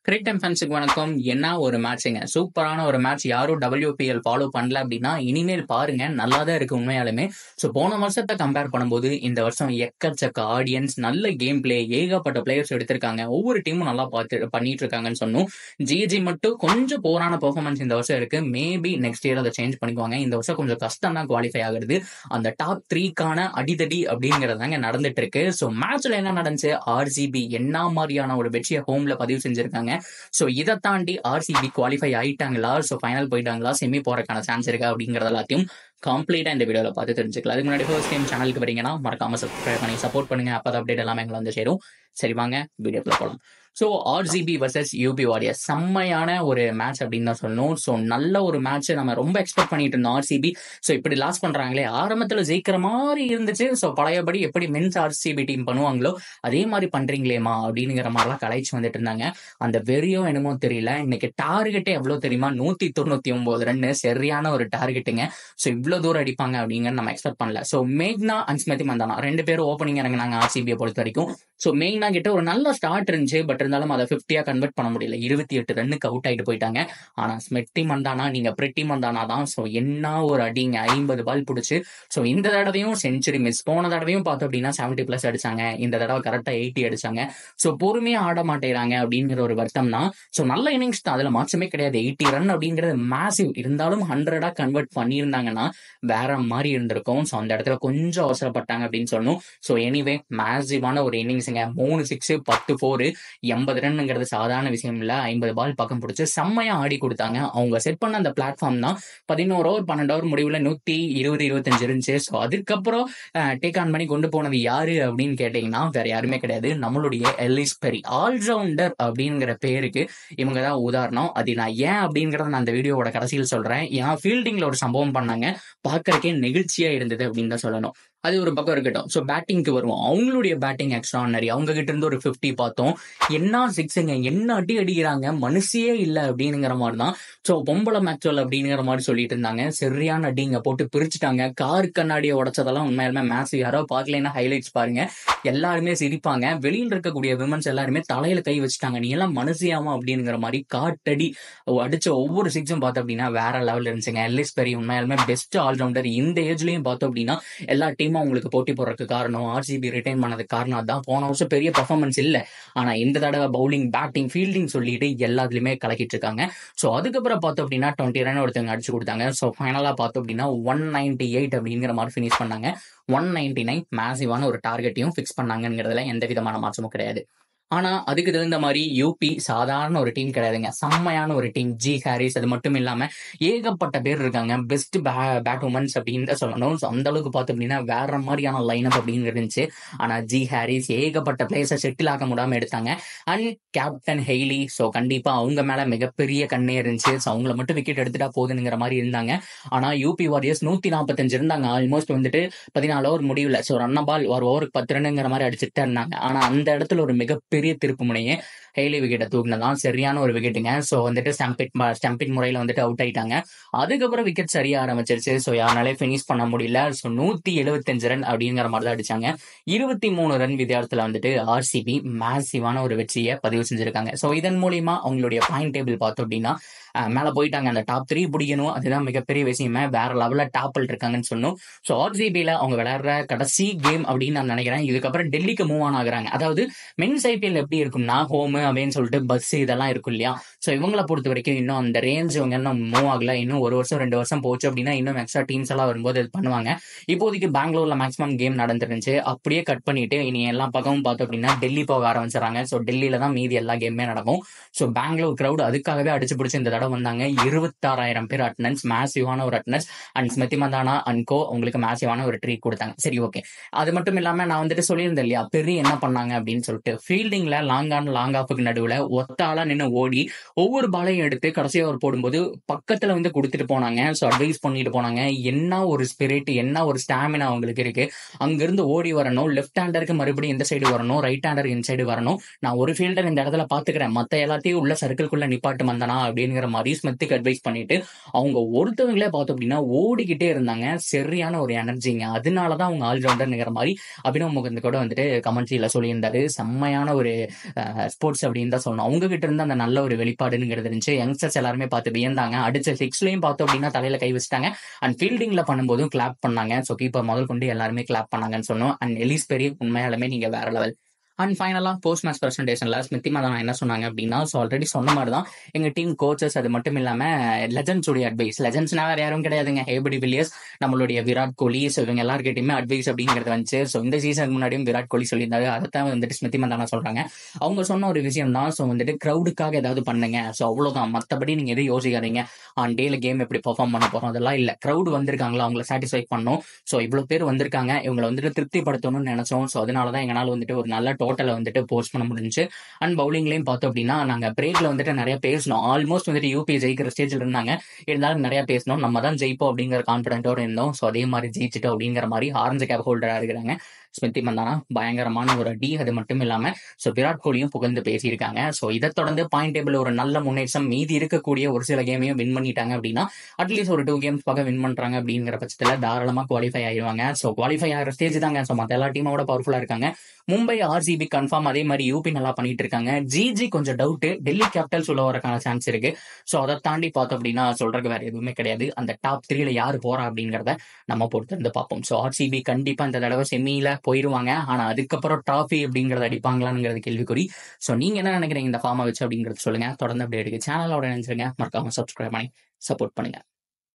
கிரிக் time ஃபேன்ஸுக்கு வணக்கம். என்ன ஒரு மேட்சுங்க, சூப்பரான ஒரு மேட்ச். யாரும் WPL ஃபாலோ பண்ணல அப்படின்னா இனிமேல் பாருங்க, நல்லா தான் இருக்கு உண்மையாலுமே. ஸோ போன வருஷத்தை கம்பேர் பண்ணும்போது இந்த வருஷம் எக்கச்சக்க ஆடியன்ஸ், நல்ல கேம் பிளே, ஏகப்பட்ட பிளேயர்ஸ் எடுத்திருக்காங்க. ஒவ்வொரு டீமும் நல்லா பார்த்து பண்ணிட்டு இருக்காங்கன்னு சொன்னோம். ஜிஜி மட்டும் கொஞ்சம் போரான பெர்ஃபார்மன்ஸ் இந்த வருஷம் இருக்கு. மேபி நெக்ஸ்ட் இயர் அதை சேஞ்ச் பண்ணிக்குவாங்க. இந்த வருஷம் கொஞ்சம் கஷ்டம் தான் குவாலிஃபை ஆகுறது. அந்த டாப் 3க்கான அடிதடி அப்படிங்கறதாங்க நடந்துட்டு இருக்கு. ஸோ மேட்ச்ல என்ன நடந்துச்சு, RCB என்ன மாதிரியான ஒரு வெற்றியை ஹோம்ல பதிவு செஞ்சிருக்காங்க. ஸோ இதை தாண்டி RCB குவாலிஃபை ஆயிட்டாங்களா, ஸோ ஃபைனல் போயிட்டாங்களா, செமி போறதுக்கான சான்ஸ் இருக்கா அப்படிங்கறது எல்லாத்தையும் கம்ப்ளீட்டா இந்த வீடியோல பார்த்து தெரிஞ்சுக்கலாம். அதுக்கு முன்னாடி ஃபர்ஸ்ட் டைம் சேனலுக்கு வரீங்கன்னா மறக்காம சப்ஸ்கிரைப் பண்ணி சப்போர்ட் பண்ணுங்க. அப்போ அப்டேட் எல்லாமே எங்களை வந்து சேரும். சரி வாங்க வீடியோக்குள்ள போகலாம். So RCB vs UP Warriors செம்மையான ஒரு மேட்ச் அப்படின்னு தான் சொல்லணும். ஸோ நல்ல ஒரு மேட்ச், நம்ம ரொம்ப எக்ஸ்பெக்ட் பண்ணிட்டு இருந்தோம். RCB ஸோ இப்படி லாஸ் பண்றாங்களே, ஆரம்பத்தில் ஜெயிக்கிற மாதிரி இருந்துச்சு. ஸோ பழையபடி எப்படி மென்ஸ் RCB டீம் பண்ணுவாங்களோ அதே மாதிரி பண்றீங்களேமா அப்படிங்கிற மாதிரிலாம் கலாய்ச்சி வந்துட்டு இருந்தாங்க. அந்த வெறியோ என்னமோ தெரியல. இன்னைக்கு டார்கெட்டே எவ்வளவு தெரியுமா, 199 ரன். சரியான ஒரு டார்கெட்டுங்க. ஸோ இவ்வளவு தூரம் அடிப்பாங்க அப்படிங்கிற நம்ம எக்ஸ்பெக்ட் பண்ணல. ஸோ மேக்னா அண்ட் ஸ்மிருதி மந்தானா ரெண்டு பேரும் ஓப்பனிங் இறங்கினாங்க RCB பொறுத்த வரைக்கும். ஸோ மெயினா கிட்ட ஒரு நல்ல ஸ்டார்ட் இருந்துச்சு. பட் இருந்தாலும் அதை 50 கன்வெர்ட் பண்ண முடியல. 28 ரன்னுக்கு அவுட் ஆயிட்டு போயிட்டாங்க. ஆனா ஸ்மிருதி மந்தானா, நீங்க பிரிட்டி மந்தானா தான். ஸோ என்ன ஒரு அடிங்க, 50 பால் பிடிச்சு. ஸோ இந்த தடவையும் செஞ்சுரி மிஸ். போன தடவையும் பார்த்தோம் அப்படின்னா 70+ அடிச்சாங்க. இந்த தடவை கரெக்டா 80 அடிச்சாங்க. ஸோ பொறுமையா ஆட மாட்டேறாங்க அப்படிங்கிற ஒரு வருத்தம் தான். ஸோ நல்ல இன்னிங்ஸ் தான், அதுல மாற்றமே கிடையாது. 80 ரன் அப்படிங்கிறது மேசிவ். இருந்தாலும் 100 கன்வெர்ட் பண்ணியிருந்தாங்கன்னா வேற மாதிரி இருந்திருக்கும். ஸோ அந்த இடத்துல கொஞ்சம் அவசரப்பட்டாங்க அப்படின்னு சொல்லணும். ஸோ எனிவே மேசிவான ஒரு இன்னிங்ஸுங்க. 3 6 10 4 80 ரன்ங்கிறது சாதாரண விஷயம் இல்ல. 50 பால் பக்கம் பிடிச்சி செம்மையா ஆடி கொடுத்தாங்க. அவங்க செட் பண்ண அந்த பிளாட்ஃபார்ம் தான் 11 ஓவர் 12 ஓவர் முடிவுல 120-25 இருந்துச்சு. ஸோ அதுக்கப்புறம் டேக் ஆன் பண்ணி கொண்டு போனது யாரு அப்படின்னு கேட்டீங்கன்னா வேற யாருமே கிடையாது, நம்மளுடைய எல்லிஸ் பெரி. ஆல்ரவுண்டர் அப்படிங்கிற பேருக்கு இவங்க தான் உதாரணம். அது நான் ஏன் அப்படிங்கறத நான் அந்த வீடியோவோட கடைசியில் சொல்றேன். ஏன் ஃபீல்டிங்ல ஒரு சம்பவம் பண்ணாங்க, பாக்குறதுக்கே நெகிழ்ச்சியா இருந்தது அப்படின்னு தான் சொல்லணும். அது ஒரு பக்கம் இருக்கட்டும். ஸோ பேட்டிங்க்கு வருவோம். அவங்களுடைய பேட்டிங் எக்ஸ்ட்ரானரி. அவங்க கிட்ட இருந்து ஒரு 50 பார்த்தோம். என்ன சிக்ஸுங்க, என்ன அடி அடிக்கிறாங்க, மனுஷியே இல்லை அப்படிங்கிற மாதிரி தான். ஸோ பொம்பளை மேட்ச்வல் அப்படிங்கிற மாதிரி சொல்லிட்டு இருந்தாங்க. சரியான அடிங்க போட்டு பிரிச்சுட்டாங்க. கார் கண்ணாடியை உடைச்சதெல்லாம் உண்மையாலுமே மேட்ச். யாரோ பார்க்கலைன்னா ஹைலைட்ஸ் பாருங்க, எல்லாருமே சிரிப்பாங்க. வெளியில் இருக்கக்கூடிய விமன்ஸ் எல்லாருமே தலையில கை வச்சுட்டாங்க. நீ எல்லாம் மனுஷியாமா அப்படிங்கிற மாதிரி காட்டடி அடிச்ச ஒவ்வொரு சிக்ஸும் பார்த்தோம் அப்படின்னா வேற லெவல் இருந்துச்சுங்க. எல்லிஸ் பெரி உண்மையாலுமே பெஸ்ட் ஆல்ரவுண்டர். இந்த ஏஜ்லயும் பார்த்தோம் அப்படின்னா எல்லா டீமும் அவங்களுக்கு போட்டி போடுறதுக்கு காரணம், RCB ரிட்டைன் பண்ணதுக்கு காரணம் அதான். போன வருஷம் பெரிய பர்ஃபார்மன்ஸ் இல்ல, ஆனா இந்த தடவை பவுலிங், பேட்டிங், ஃபீல்டிங் சொல்லிட்டு எல்லாத்துலயுமே கலக்கிட்டு இருக்காங்க. ஸோ அதுக்கப்புறம் பார்த்தோம் அப்படின்னா 20 ரன் ஒருத்தவங்க அடிச்சு கொடுத்தாங்க. ஸோ ஃபைனலா பார்த்தோம் அப்படின்னா 198 அப்படிங்கிற மாதிரி ஃபினிஷ் பண்ணாங்க. 199 மேசிவான ஒரு டார்கெட்டையும் ஃபிக்ஸ் பண்ணாங்கிறதுல எந்த விதமான மாற்றமும் கிடையாது. ஆனா அதுக்கு தகுந்த மாதிரி யூபி சாதாரண ஒரு டீம் கிடையாதுங்க. செம்மையான ஒரு டீம். ஜி ஹாரிஸ், அது மட்டும் இல்லாம ஏகப்பட்ட பேர் இருக்காங்க. பெஸ்ட் பேட் உமன்ஸ் அப்படின்னு தான் சொல்லணும். ஸோ அந்த அளவுக்கு பார்த்தோம் அப்படின்னா வேற மாதிரியான லைனப் அப்படின்னு இருந்துச்சு. ஆனா ஜி ஹாரிஸ் ஏகப்பட்ட பிளேயர்ஸை செட்டில் ஆக்க முடியாம எடுத்தாங்க. அண்ட் கேப்டன் ஹெய்லி, ஸோ கண்டிப்பா அவங்க மேல மிகப்பெரிய கண்ணே இருந்துச்சு. ஸோ அவங்கள மட்டும் விக்கெட் எடுத்துட்டா போதுங்கிற மாதிரி இருந்தாங்க. ஆனா யூபி வாரியர்ஸ் 145 இருந்தாங்க. ஆல்மோஸ்ட் வந்துட்டு 14 ஓவர் முடியல. ஸோ ரன் பால் ஒரு ஓவருக்கு 10 ரன்னுங்கிற மாதிரி அடிச்சுட்டு இருந்தாங்க. ஆனா அந்த இடத்துல ஒரு மிகப்பெரிய திருப்பு முனையே ஹெய்லி விக்கெட்டை தூக்கினதான். சரியான ஒரு விக்கெட்டுங்க. ஸோ வந்துட்டு ஸ்டம்பிட் முறையில் வந்துட்டு அவுட் ஆயிட்டாங்க. அதுக்கப்புறம் விக்கெட் சரியா ஆரம்பிச்சிருச்சு. ஸோ யாருனாலே ஃபினிஷ் பண்ண முடியல. ஸோ 175 ரன் அப்படிங்கிற மாதிரி தான் அடிச்சாங்க. 23 ரன் வித்தியாசத்துல வந்துட்டு RCB மேசிவான ஒரு வெற்றியை பதிவு செஞ்சிருக்காங்க. ஸோ இதன் மூலியமா அவங்களுடைய பாயிண்ட் டேபிள் பார்த்தோம் அப்படின்னா மேல போயிட்டாங்க. அந்த டாப் 3 பிடிக்கணும், அதுதான் மிகப்பெரிய விஷயமே. வேற லெவல்ல டாப்பில் இருக்காங்கன்னு சொன்னோம். ஸோ RCBல அவங்க விளையாடுற கடைசி கேம் அப்படின்னு நான் நினைக்கிறேன். இதுக்கப்புறம் டெல்லிக்கு மூவ் ஆன் ஆகுறாங்க. அதாவது மென்ஸ் IPL எப்படி இருக்கும்னா ஹோம் அப்படின்னு சொல்லிட்டு பஸ் இதெல்லாம் இருக்கும் இல்லையா. ஸோ இவங்களை பொறுத்த வரைக்கும் இன்னும் அந்த ரேஞ்ச் இவங்க இன்னும் மூவ் ஆகல. இன்னும் 1 வருஷம் 2 வருஷம் போச்சு அப்படின்னா இன்னும் எக்ஸ்ட்ரா டீம்ஸ் எல்லாம் வரும்போது இது பண்ணுவாங்க. இப்போதைக்கு பெங்களூர்ல மேக்ஸிமம் கேம் நடந்துருந்துச்சு. அப்படியே கட் பண்ணிட்டு இனி எல்லா பக்கமும் பார்த்தோம் அப்படின்னா டெல்லி போக ஆரம்பிச்சிடறாங்க. ஸோ டெல்லியில தான் மீதி எல்லா கேமுமே நடக்கும். ஸோ பெங்களூர் கிரௌட் அதுக்காகவே அடிச்சு பிடிச்சி இந்த தடவை வந்தாங்க. 26,000 பேர் அட்டனன்ஸ், மேசிவான ஒரு attendance. And Smriti Mandhana and co உங்களுக்கு மேசிவான ஒரு ட்ரீட் கொடுத்தாங்க. சரி, ஓகே. அது மட்டும் இல்லாம நான் வந்துட்டு சொல்லியிருந்தேன் இல்லையா, பெரிய என்ன பண்ணாங்க அப்படின்னு சொல்லிட்டு ஃபீல்டிங்ல லாங் ஆஃபுக்கு நடுவுல ஒத்தாளா நின்று ஓடி ஒவ்வொரு பாலையும் எடுத்து கடைசி ஓவர் போடும்போது பக்கத்துல வந்து கொடுத்துட்டு போனாங்க. ஸோ அட்வைஸ் பண்ணிட்டு போனாங்க. என்ன ஒரு ஸ்பிரிட், என்ன ஒரு ஸ்டாமினா அவங்களுக்கு இருக்கு. அங்கிருந்து ஓடி வரணும், லெஃப்ட் ஹேண்டருக்கு மறுபடியும் இந்த சைடு வரணும், ரைட் ஹேண்டருக்கு இந்த சைடு வரணும். நான் ஒரு ஃபீல்டர் இந்த இடத்துல பாத்துக்கிறேன், மத்த எல்லாத்தையும் உள்ள சர்க்கிள்குள்ள நிப்பாட்டு வந்தனா அப்படிங்கிற மாதிரி ஸ்மித்துக்கு அட்வைஸ் பண்ணிட்டு அவங்க ஒருத்தவங்களே பார்த்தோம் அப்படின்னா ஓடிக்கிட்டே இருந்தாங்க. சரியான ஒரு எனர்ஜிங்க. அதனாலதான் அவங்க ஆல்ரவுண்டர்ங்கிற மாதிரி அபினவ் முகந்த் கூட வந்துட்டு கமெண்ட்ரியில சொல்லியிருந்தாரு. செம்மையான ஒரு ஸ்போர்ட்ஸ் அப்படின்னு தான் சொல்லணும். அவங்க கிட்ட இருந்து அந்த நல்ல ஒரு வெளிப்பாடுங்கிறது இருந்துச்சு. யங்ஸ்டர்ஸ் எல்லாருமே பார்த்து வியந்தாங்க. அடிச்ச சிக்ஸ்லயும் பார்த்தோம் அப்படின்னா தலையில கை வச்சுட்டாங்க. அண்ட் ஃபீல்டிங்ல பண்ணும்போதும் கிளாப் பண்ணாங்க. ஸோ கீப்பர் முதல் கொண்டு எல்லாருமே கிளாப் பண்ணாங்கன்னு சொன்னோம். அண்ட் எலிஸ் பெரிய உண்மையாலுமே நீங்க வேற லெவல். அண்ட் ஃபைனலா போஸ்ட் மேட்ச் பிரசன்டேஷன்ல ஸ்மிருதி மந்தனா என்ன சொன்னாங்க அப்படின்னா, ஸோ ஆல்ரெடி சொன்ன மாதிரி தான் எங்க டீம் கோச்சஸ் அது மட்டும் இல்லாம லெஜண்ட்ஸ் உடைய அட்வைஸ். லெஜண்ட்ஸ்னா வேற யாரும் கிடையாதுங்க, ஏபி வில்லியர்ஸ், நம்மளுடைய விராட் கோலி. ஸோ இவங்க எல்லாருக்கிட்டையுமே அட்வைஸ் அப்படிங்கிறது வந்துச்சு. ஸோ இந்த சீசனுக்கு முன்னாடியும் விராட் கோலி சொல்லியிருந்தாரு. அதைத்தான் வந்துட்டு ஸ்மிருதி மந்தனா சொல்றாங்க. அவங்க சொன்ன ஒரு விஷயம் தான், ஸோ வந்துட்டு கிரௌடுக்காக ஏதாவது பண்ணுங்க. ஸோ அவ்வளவுதான், மற்றபடி நீங்க எதுவும் யோசிக்காதீங்க. ஆன் டேல கேம் எப்படி பெர்ஃபார்ம் பண்ண போறோம் அதெல்லாம் இல்ல. கிரௌடு வந்திருக்காங்களா அவங்களை சாட்டிஸ்ஃபை பண்ணணும். ஸோ இவ்வளவு பேர் வந்திருக்காங்க, இவங்களை வந்துட்டு திருப்திப்படுத்தணும்னு நினைச்சோம். ஸோ அதனாலதான் எங்களால் வந்துட்டு ஒரு நல்ல டோட்டலை வந்துட்டு போஸ்ட் பண்ண முடிஞ்சு. அண்ட் பவுலிங்லயும் பார்த்தோம் அப்படின்னா நாங்க பிரேக்ல வந்துட்டு நிறைய பேசணும். ஆல்மோஸ்ட் வந்துட்டு யூபி ஜெயிக்கிற ஸ்டேஜ்ல இருந்தாங்க. இருந்தாலும் நிறைய பேசணும். நம்ம தான் ஜெயிப்போம் அப்படிங்கிற கான்பிடென்ட்டோட இருந்தோம். ஸோ அதே மாதிரி ஜெயிச்சிட்டோம் அப்படிங்கிற மாதிரி ஆரஞ்சு கேப் ஹோல்டரா இருக்கிறாங்க ஸ்மிருதி மந்தானா. பயங்கரமான ஒரு அடி. அது மட்டும் இல்லாம ஸோ விராட் கோலியும் புகழ்ந்து பேசியிருக்காங்க. ஸோ இதை தொடர்ந்து பாயிண்ட் டேபிள் ஒரு நல்ல முன்னேற்றம். மீதி இருக்கக்கூடிய ஒரு சில கேமையும் வின் பண்ணிட்டாங்க அப்படின்னா அட்லீஸ்ட் ஒரு 2 கேம்ஸ் பக்கம் வின் பண்றாங்க அப்படிங்கிற பட்சத்தில் தாராளமா குவாலிஃபை ஆயிடுவாங்க. ஸோ குவாலிஃபை ஆகிற ஸ்டேஜ் தாங்க. ஸோ மற்ற எல்லா டீமோட பவர்ஃபுல்லா இருக்காங்க. Mumbai RCB confirm. அதே மாதிரி யூபி நல்லா பண்ணிட்டு இருக்காங்க. ஜிஜி கொஞ்சம் டவுட். டெல்லி கேபிட்டல்ஸ் உள்ள வரக்கான சான்ஸ் இருக்கு. ஸோ அதை தாண்டி பார்த்தோம் அப்படின்னா சொல்றதுக்கு வேற எதுவுமே கிடையாது. அந்த டாப் 3ல யாரு போறா அப்படிங்கிறத நம்ம பொறுத்து இருந்து பார்ப்போம். ஸோ ஆர்சிபி கண்டிப்பா இந்த தடவை செமியில போயிருவாங்க. ஆனா அதுக்கப்புறம் டிராஃபி அப்படிங்கறத அடிப்பாங்களாங்கிறது கேள்விக்குறி. ஸோ நீங்க என்ன நினைக்கிறீங்க இந்த ஃபார்மை வச்சு அப்படிங்கிறது சொல்லுங்க. தொடர்ந்து அப்படியே இருக்கு சேனலோட நினைச்சிருங்க. மறக்காம சப்ஸ்கிரைப் பண்ணி சப்போர்ட் பண்ணுங்க.